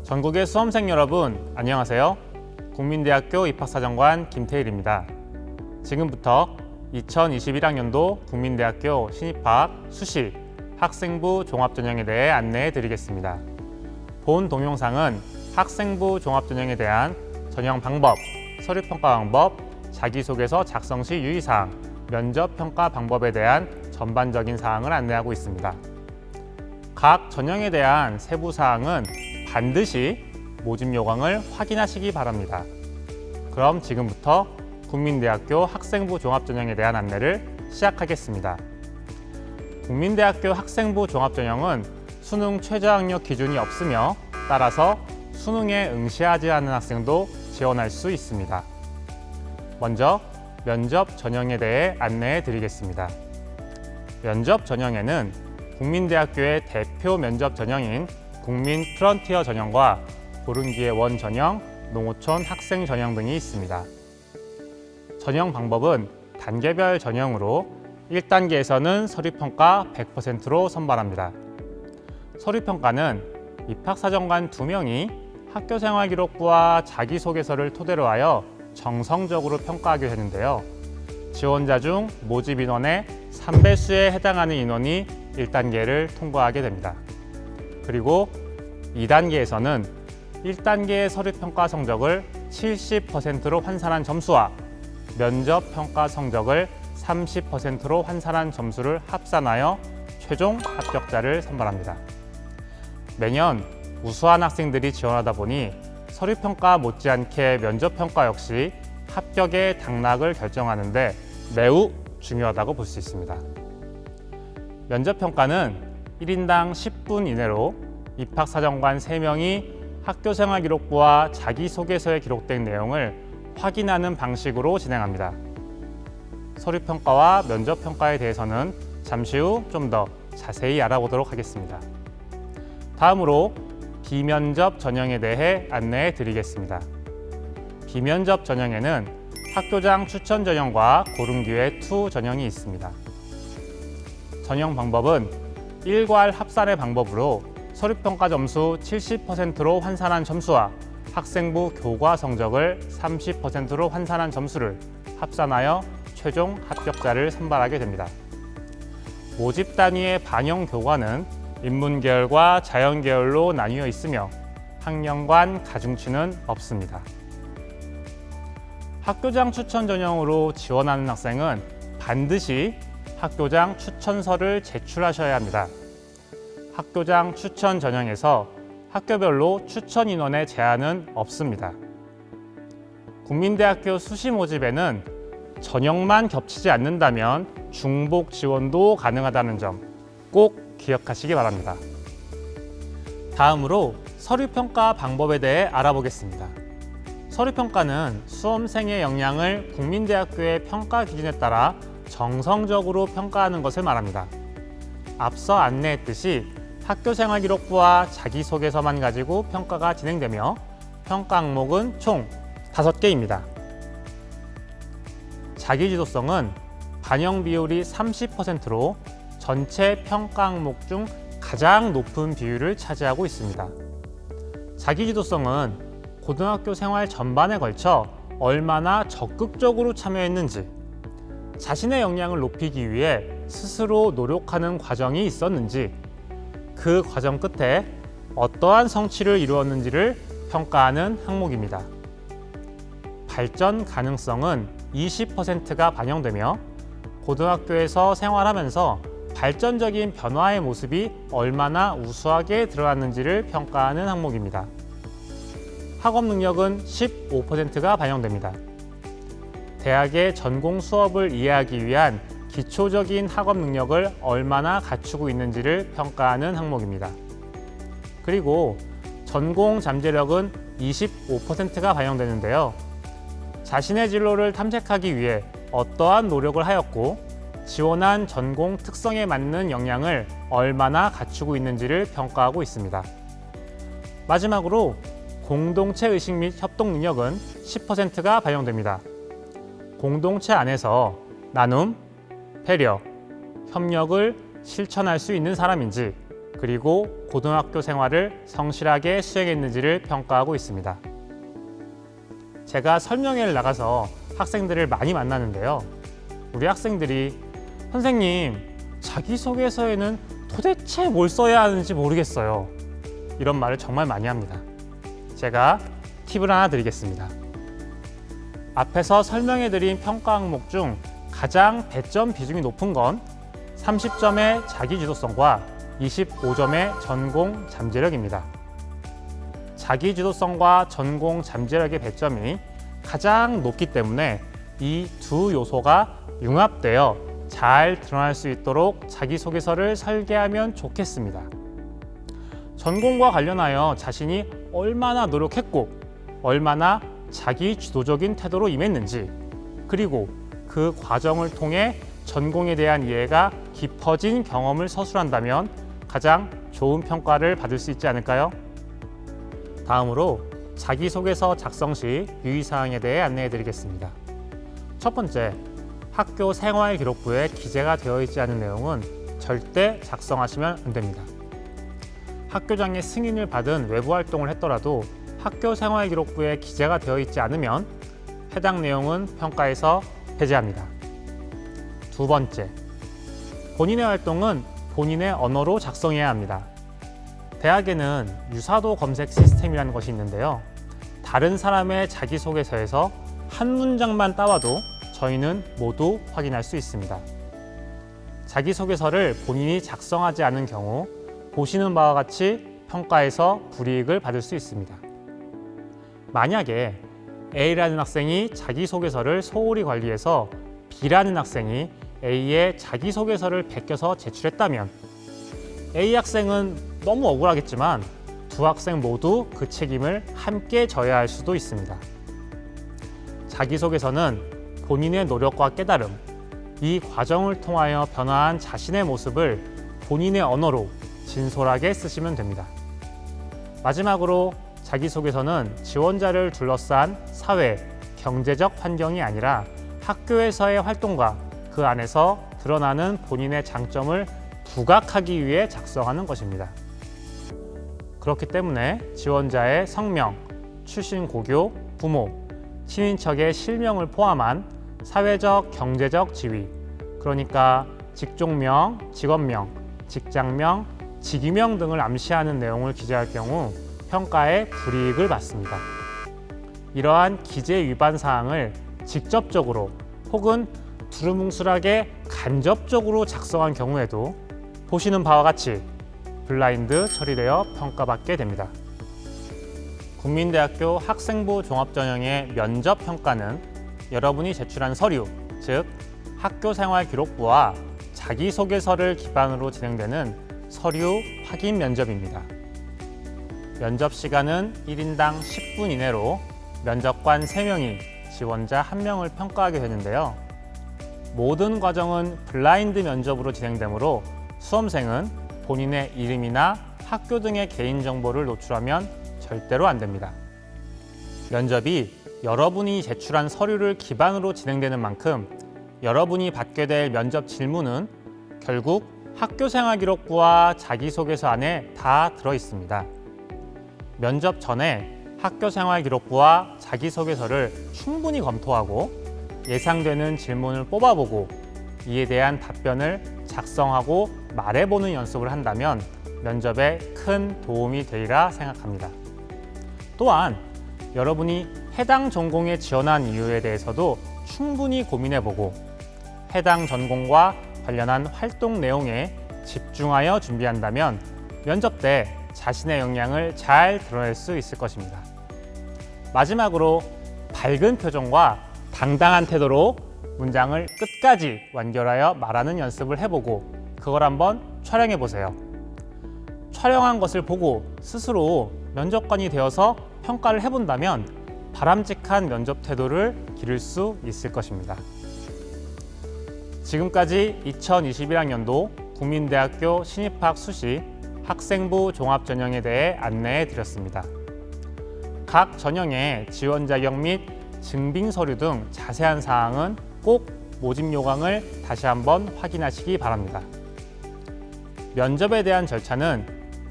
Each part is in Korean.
전국의 수험생 여러분, 안녕하세요. 국민대학교 입학사정관 김태일입니다. 지금부터 2021학년도 국민대학교 신입학 수시 학생부 종합전형에 대해 안내해 드리겠습니다. 본 동영상은 학생부 종합전형에 대한 전형 방법, 서류평가 방법, 자기소개서 작성 시 유의사항, 면접평가 방법에 대한 전반적인 사항을 안내하고 있습니다. 각 전형에 대한 세부 사항은 반드시 모집 요강을 확인하시기 바랍니다. 그럼 지금부터 국민대학교 학생부 종합전형에 대한 안내를 시작하겠습니다. 국민대학교 학생부 종합전형은 수능 최저학력 기준이 없으며 따라서 수능에 응시하지 않은 학생도 지원할 수 있습니다. 먼저 면접 전형에 대해 안내해 드리겠습니다. 면접 전형에는 국민대학교의 대표 면접 전형인 국민 프런티어 전형과 고른기의 원 전형, 농어촌 학생 전형 등이 있습니다. 전형 방법은 단계별 전형으로 1단계에서는 서류평가 100%로 선발합니다. 서류평가는 입학사정관 2명이 학교생활기록부와 자기소개서를 토대로 하여 정성적으로 평가하게 되는데요. 지원자 중 모집 인원의 3배수에 해당하는 인원이 1단계를 통과하게 됩니다. 그리고 2단계에서는 1단계의 서류평가 성적을 70%로 환산한 점수와 면접평가 성적을 30%로 환산한 점수를 합산하여 최종 합격자를 선발합니다. 매년 우수한 학생들이 지원하다 보니 서류평가 못지않게 면접평가 역시 합격의 당락을 결정하는 데 매우 중요하다고 볼 수 있습니다. 면접평가는 1인당 10분 이내로 입학사정관 3명이 학교생활기록부와 자기소개서에 기록된 내용을 확인하는 방식으로 진행합니다. 서류평가와 면접평가에 대해서는 잠시 후 좀 더 자세히 알아보도록 하겠습니다. 다음으로 비면접 전형에 대해 안내해 드리겠습니다. 비면접 전형에는 학교장 추천 전형과 고른기회 2 전형이 있습니다. 전형 방법은 일괄 합산의 방법으로 서류평가 점수 70%로 환산한 점수와 학생부 교과 성적을 30%로 환산한 점수를 합산하여 최종 합격자를 선발하게 됩니다. 모집 단위의 반영 교과는 인문계열과 자연계열로 나뉘어 있으며 학년간 가중치는 없습니다. 학교장 추천 전형으로 지원하는 학생은 반드시 학교장 추천서를 제출하셔야 합니다. 학교장 추천 전형에서 학교별로 추천 인원의 제한은 없습니다. 국민대학교 수시 모집에는 전형만 겹치지 않는다면 중복 지원도 가능하다는 점 꼭 기억하시기 바랍니다. 다음으로 서류평가 방법에 대해 알아보겠습니다. 서류평가는 수험생의 역량을 국민대학교의 평가 기준에 따라 정성적으로 평가하는 것을 말합니다. 앞서 안내했듯이 학교생활기록부와 자기소개서만 가지고 평가가 진행되며 평가 항목은 총 5개입니다. 자기지도성은 반영 비율이 30%로 전체 평가 항목 중 가장 높은 비율을 차지하고 있습니다. 자기지도성은 고등학교 생활 전반에 걸쳐 얼마나 적극적으로 참여했는지, 자신의 역량을 높이기 위해 스스로 노력하는 과정이 있었는지, 그 과정 끝에 어떠한 성취를 이루었는지를 평가하는 항목입니다. 발전 가능성은 20%가 반영되며 고등학교에서 생활하면서 발전적인 변화의 모습이 얼마나 우수하게 드러났는지를 평가하는 항목입니다. 학업 능력은 15%가 반영됩니다. 대학의 전공 수업을 이해하기 위한 기초적인 학업 능력을 얼마나 갖추고 있는지를 평가하는 항목입니다. 그리고 전공 잠재력은 25%가 반영되는데요. 자신의 진로를 탐색하기 위해 어떠한 노력을 하였고 지원한 전공 특성에 맞는 역량을 얼마나 갖추고 있는지를 평가하고 있습니다. 마지막으로 공동체 의식 및 협동 능력은 10%가 반영됩니다. 공동체 안에서 나눔, 배려, 협력을 실천할 수 있는 사람인지 그리고 고등학교 생활을 성실하게 수행했는지를 평가하고 있습니다. 제가 설명회를 나가서 학생들을 많이 만나는데요. 우리 학생들이 선생님, 자기소개서에는 도대체 뭘 써야 하는지 모르겠어요. 이런 말을 정말 많이 합니다. 제가 팁을 하나 드리겠습니다. 앞에서 설명해드린 평가 항목 중 가장 배점 비중이 높은 건 30점의 자기주도성과 25점의 전공 잠재력입니다. 자기주도성과 전공 잠재력의 배점이 가장 높기 때문에 이 두 요소가 융합되어 잘 드러날 수 있도록 자기소개서를 설계하면 좋겠습니다. 전공과 관련하여 자신이 얼마나 노력했고 얼마나 자기주도적인 태도로 임했는지, 그리고 그 과정을 통해 전공에 대한 이해가 깊어진 경험을 서술한다면 가장 좋은 평가를 받을 수 있지 않을까요? 다음으로 자기소개서 작성 시 유의사항에 대해 안내해 드리겠습니다. 첫 번째, 학교 생활기록부에 기재가 되어 있지 않은 내용은 절대 작성하시면 안 됩니다. 학교장의 승인을 받은 외부 활동을 했더라도 학교 생활기록부에 기재가 되어 있지 않으면 해당 내용은 평가에서 배제합니다. 두 번째, 본인의 활동은 본인의 언어로 작성해야 합니다. 대학에는 유사도 검색 시스템이라는 것이 있는데요. 다른 사람의 자기소개서에서 한 문장만 따와도 저희는 모두 확인할 수 있습니다. 자기소개서를 본인이 작성하지 않은 경우 보시는 바와 같이 평가에서 불이익을 받을 수 있습니다. 만약에 A라는 학생이 자기소개서를 소홀히 관리해서 B라는 학생이 A의 자기소개서를 베껴서 제출했다면 A 학생은 너무 억울하겠지만 두 학생 모두 그 책임을 함께 져야 할 수도 있습니다. 자기소개서는 본인의 노력과 깨달음, 이 과정을 통하여 변화한 자신의 모습을 본인의 언어로 진솔하게 쓰시면 됩니다. 마지막으로 자기소개서는 지원자를 둘러싼 사회, 경제적 환경이 아니라 학교에서의 활동과 그 안에서 드러나는 본인의 장점을 부각하기 위해 작성하는 것입니다. 그렇기 때문에 지원자의 성명, 출신 고교, 부모, 친인척의 실명을 포함한 사회적, 경제적 지위, 그러니까 직종명, 직업명, 직장명, 직위명 등을 암시하는 내용을 기재할 경우 평가에 불이익을 받습니다. 이러한 기재 위반 사항을 직접적으로 혹은 두루뭉술하게 간접적으로 작성한 경우에도 보시는 바와 같이 블라인드 처리되어 평가받게 됩니다. 국민대학교 학생부 종합전형의 면접 평가는 여러분이 제출한 서류, 즉 학교생활기록부와 자기소개서를 기반으로 진행되는 서류 확인 면접입니다. 면접 시간은 1인당 10분 이내로 면접관 3명이 지원자 1명을 평가하게 되는데요. 모든 과정은 블라인드 면접으로 진행되므로 수험생은 본인의 이름이나 학교 등의 개인정보를 노출하면 절대로 안 됩니다. 면접이 여러분이 제출한 서류를 기반으로 진행되는 만큼 여러분이 받게 될 면접 질문은 결국 학교생활기록부와 자기소개서 안에 다 들어 있습니다. 면접 전에 학교생활기록부와 자기소개서를 충분히 검토하고 예상되는 질문을 뽑아보고 이에 대한 답변을 작성하고 말해보는 연습을 한다면 면접에 큰 도움이 되리라 생각합니다. 또한 여러분이 해당 전공에 지원한 이유에 대해서도 충분히 고민해보고 해당 전공과 관련한 활동 내용에 집중하여 준비한다면 면접 때 자신의 역량을 잘 드러낼 수 있을 것입니다. 마지막으로 밝은 표정과 당당한 태도로 문장을 끝까지 완결하여 말하는 연습을 해보고 그걸 한번 촬영해 보세요. 촬영한 것을 보고 스스로 면접관이 되어서 평가를 해본다면 바람직한 면접 태도를 기를 수 있을 것입니다. 지금까지 2021학년도 국민대학교 신입학 수시 학생부 종합전형에 대해 안내해 드렸습니다. 각 전형의 지원 자격 및 증빙 서류 등 자세한 사항은 꼭 모집 요강을 다시 한번 확인하시기 바랍니다. 면접에 대한 절차는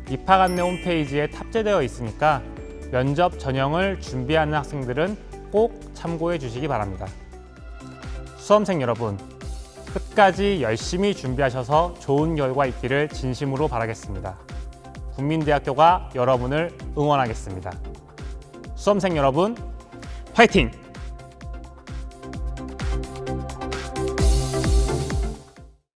입학 안내 홈페이지에 탑재되어 있으니까 면접 전형을 준비하는 학생들은 꼭 참고해 주시기 바랍니다. 수험생 여러분, 끝까지 열심히 준비하셔서 좋은 결과 있기를 진심으로 바라겠습니다. 국민대학교가 여러분을 응원하겠습니다. 수험생 여러분, 화이팅!